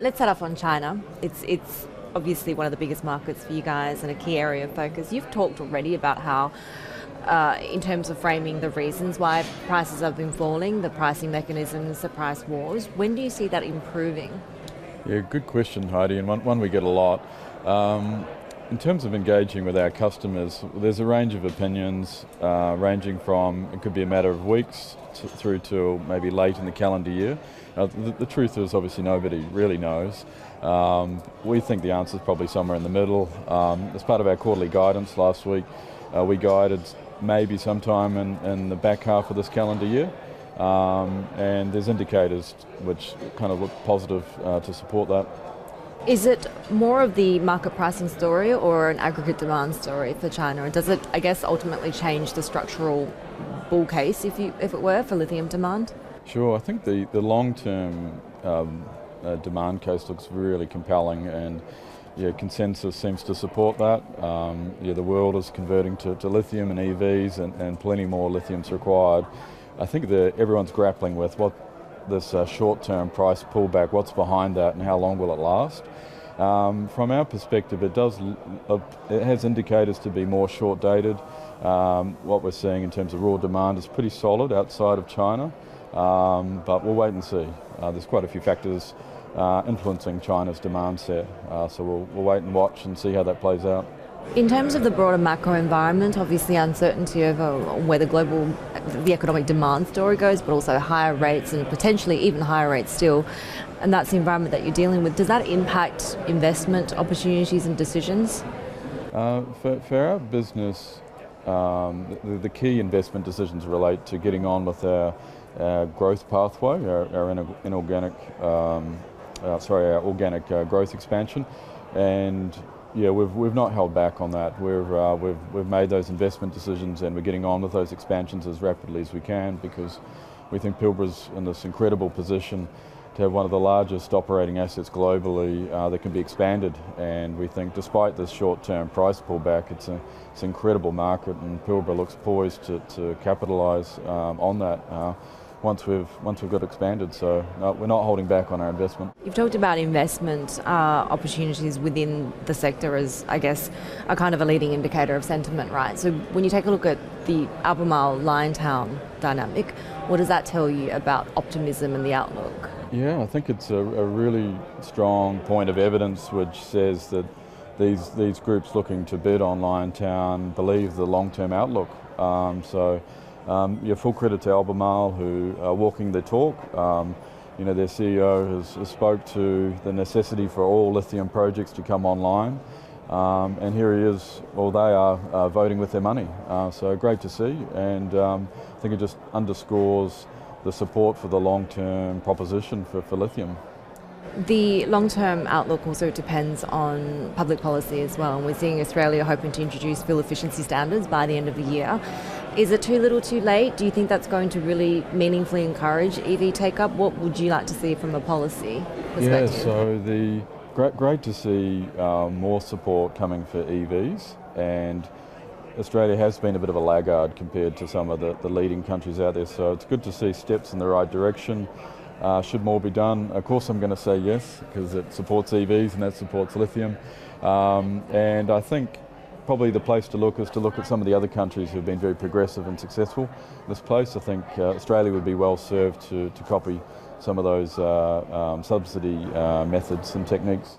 Let's start off on China. It's obviously one of the biggest markets for you guys and a key area of focus. You've talked already about how, in terms of framing the reasons why prices have been falling, the pricing mechanisms, the price wars. When do you see that improving? Yeah, good question, Heidi, and one we get a lot. In terms of engaging with our customers, there's a range of opinions, ranging from it could be a matter of weeks through to maybe late in the calendar year. The truth is, obviously, nobody really knows. We think the answer is probably somewhere in the middle. As part of our quarterly guidance last week, we guided maybe sometime in the back half of this calendar year, and there's indicators which kind of look positive to support that. Is it more of the market pricing story or an aggregate demand story for China? And does it, I guess, ultimately change the structural bull case, if it were, for lithium demand? Sure, I think the long-term demand case looks really compelling, and consensus seems to support that. The world is converting to lithium and EVs, and plenty more lithium's required. I think that everyone's grappling with what this short-term price pullback, what's behind that and how long will it last. From our perspective, it has indicators to be more short-dated. What we're seeing in terms of raw demand is pretty solid outside of China, but we'll wait and see. There's quite a few factors influencing China's demand set, so we'll wait and watch and see how that plays out. In terms of the broader macro environment, obviously uncertainty over where the economic demand story goes, but also higher rates and potentially even higher rates still, and that's the environment that you're dealing with. Does that impact investment opportunities and decisions? For our business, the key investment decisions relate to getting on with our growth pathway, our organic growth expansion, and we've not held back on that. We've made those investment decisions, and we're getting on with those expansions as rapidly as we can, because we think Pilbara's in this incredible position to have one of the largest operating assets globally that can be expanded. And we think, despite this short-term price pullback, it's an incredible market, and Pilbara looks poised to capitalise on that once we've got expanded. So no, we're not holding back on our investment. You've talked about investment opportunities within the sector as, I guess, a kind of a leading indicator of sentiment, right? So when you take a look at the Albemarle-Liontown dynamic, what does that tell you about optimism and the outlook? Yeah, I think it's a really strong point of evidence which says that these groups looking to bid on Liontown believe the long-term outlook. Full credit to Albemarle, who are walking the talk. Their CEO has spoke to the necessity for all lithium projects to come online, and here he is. Well, they are voting with their money, so great to see, and I think it just underscores the support for the long-term proposition for lithium. The long-term outlook also depends on public policy as well, and we're seeing Australia hoping to introduce fuel efficiency standards by the end of the year. Is it too little too late? Do you think that's going to really meaningfully encourage EV take-up? What would you like to see from a policy perspective? Yeah, so great to see more support coming for EVs, and Australia has been a bit of a laggard compared to some of the leading countries out there, so it's good to see steps in the right direction. Should more be done? Of course I'm going to say yes, because it supports EVs and that supports lithium, and I think probably the place to look is to look at some of the other countries who've been very progressive and successful in this place. I think Australia would be well served to copy some of those subsidy methods and techniques.